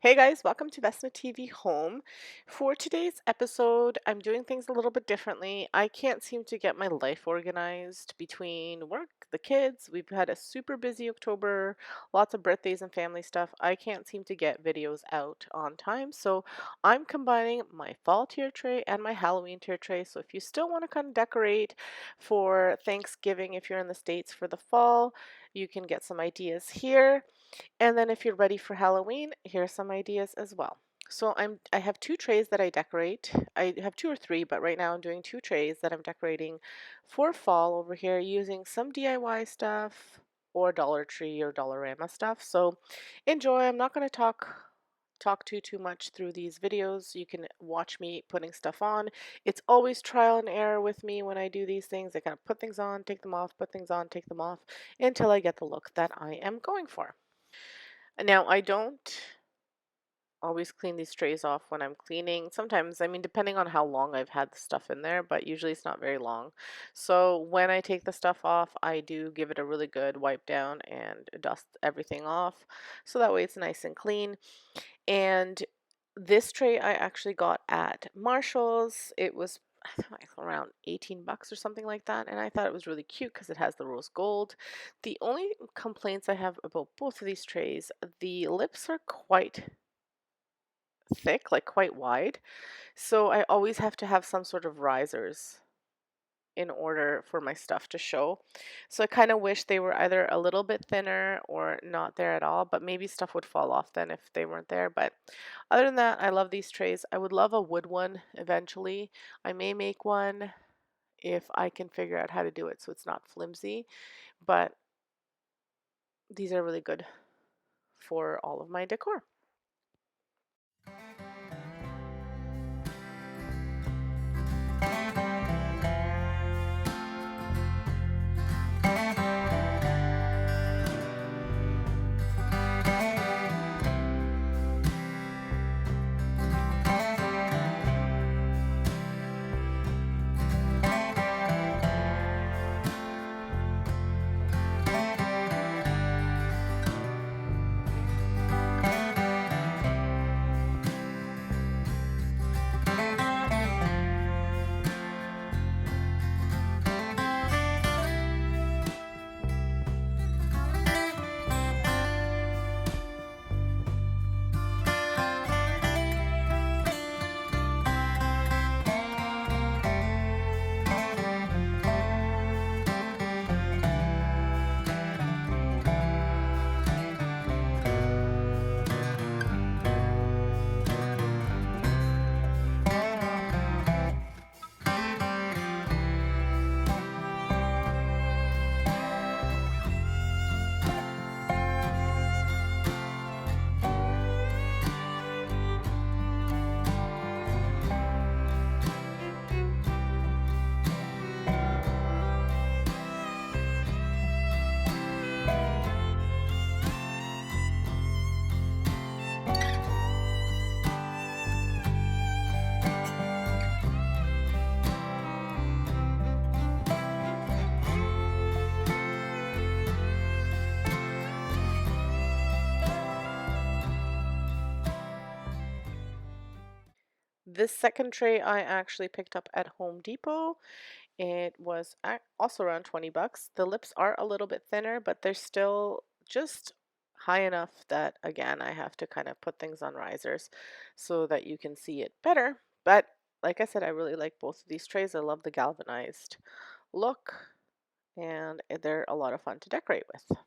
Hey guys, welcome to Vesna TV Home. For today's episode, I'm doing things a little bit differently. I can't seem to get my life organized between work, the kids. We've had a super busy October, lots of birthdays and family stuff. I can't seem to get videos out on time, so I'm combining my fall tier tray and my Halloween tier tray. So if you still want to kind of decorate for Thanksgiving, if you're in the States for the fall, you can get some ideas here. And then if you're ready for Halloween, here are some ideas as well. So I have two trays that I decorate. I have two or three, but right now I'm doing two trays that I'm decorating for fall over here using some DIY stuff or Dollar Tree or Dollarama stuff. So enjoy. I'm not going to talk too much through these videos. You can watch me putting stuff on. It's always trial and error with me when I do these things. I kind of put things on, take them off, put things on, take them off until I get the look that I am going for. Now, I don't always clean these trays off when I'm cleaning. Sometimes, I mean, depending on how long I've had the stuff in there, but usually it's not very long. So when I take the stuff off, I do give it a really good wipe down and dust everything off. So that way it's nice and clean. And this tray I actually got at Marshall's. It was I think like around 18 bucks or something like that, and I thought it was really cute because it has the rose gold. The only complaints I have about both of these trays, the lips are quite thick, like quite wide, so I always have to have some sort of risers in order for my stuff to show. So I kind of wish they were either a little bit thinner or not there at all, but maybe stuff would fall off then if they weren't there. But other than that, I love these trays. I would love a wood one eventually. I may make one if I can figure out how to do it so it's not flimsy, but these are really good for all of my decor. This second tray I actually picked up at Home Depot. It was also around 20 bucks. The lips are a little bit thinner, but they're still just high enough that, again, I have to kind of put things on risers so that you can see it better. But like I said, I really like both of these trays. I love the galvanized look, and they're a lot of fun to decorate with.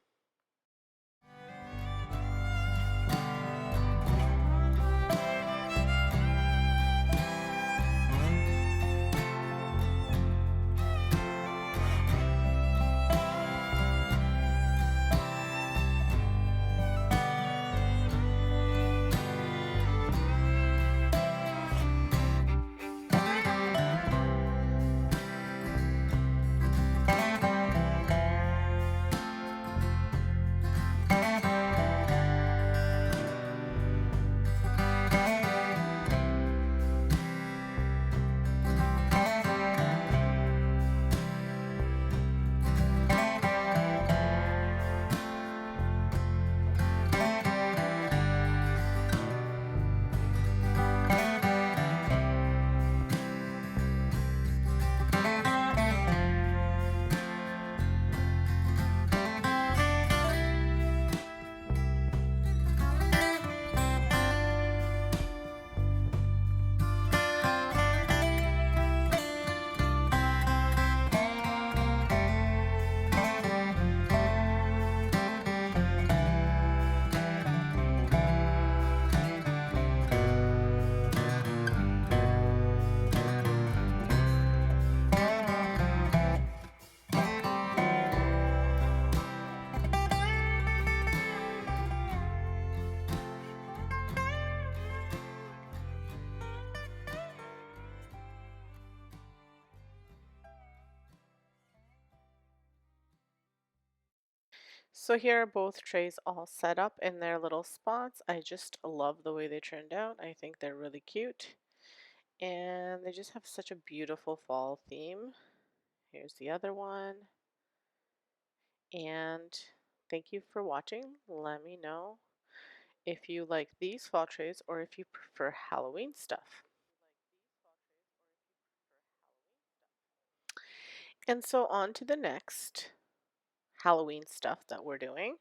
So here are both trays all set up in their little spots. I just love the way they turned out. I think they're really cute. And they just have such a beautiful fall theme. Here's the other one. And thank you for watching. Let me know if you like these fall trays or if you prefer Halloween stuff. And so on to the next Halloween stuff that we're doing.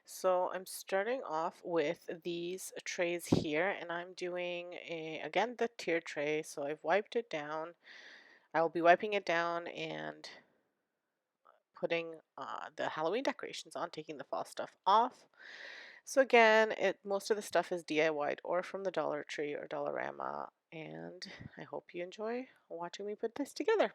So I'm starting off with these trays here, and I'm doing again the tier tray. So I've wiped it down. I will be wiping it down and putting the Halloween decorations on, taking the fall stuff off. So again, most of the stuff is DIY'd or from the Dollar Tree or Dollarama, and I hope you enjoy watching me put this together.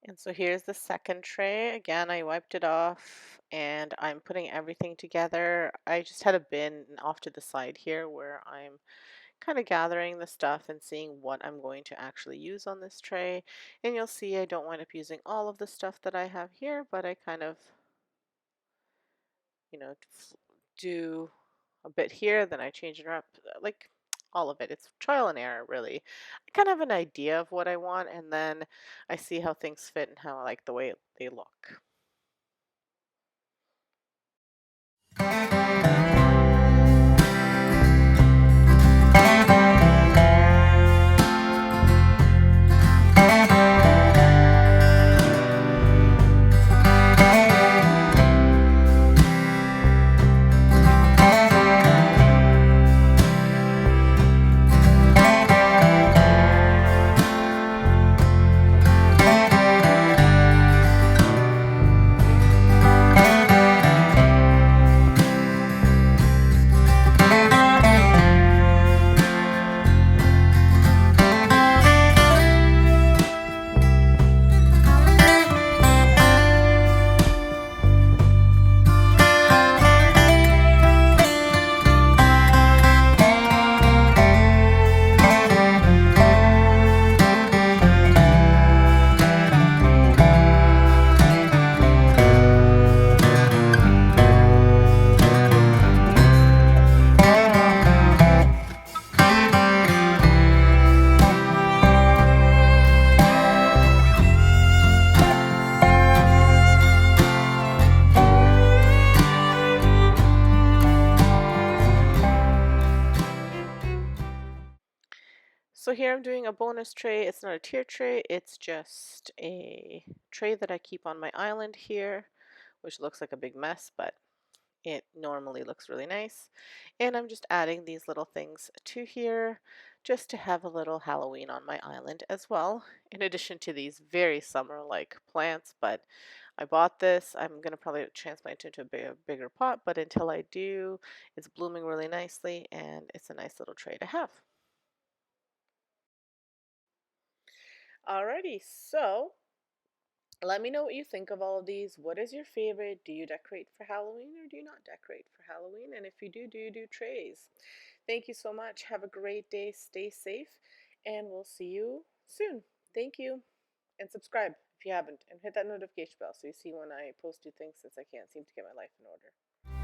And so here's the second tray. Again, I wiped it off and I'm putting everything together. I just had a bin off to the side here where I'm kind of gathering the stuff and seeing what I'm going to actually use on this tray. And you'll see I don't wind up using all of the stuff that I have here, but I kind of, you know, do a bit here, then I change it up, like all of it. It's trial and error, really. I kind of have an idea of what I want, and then I see how things fit and how I like the way they look. So here I'm doing a bonus tray. It's not a tier tray, it's just a tray that I keep on my island here, which looks like a big mess, but it normally looks really nice. And I'm just adding these little things to here just to have a little Halloween on my island as well, in addition to these very summer-like plants. But I bought this. I'm going to probably transplant it into a bigger pot, but until I do, it's blooming really nicely and it's a nice little tray to have. Alrighty, so let me know what you think of all of these. What is your favorite? Do you decorate for Halloween or do you not decorate for Halloween? And if you do you do trays? Thank you so much. Have a great day. Stay safe, and we'll see you soon. Thank you. And subscribe if you haven't, and hit that notification bell so you see when I post new things since I can't seem to get my life in order.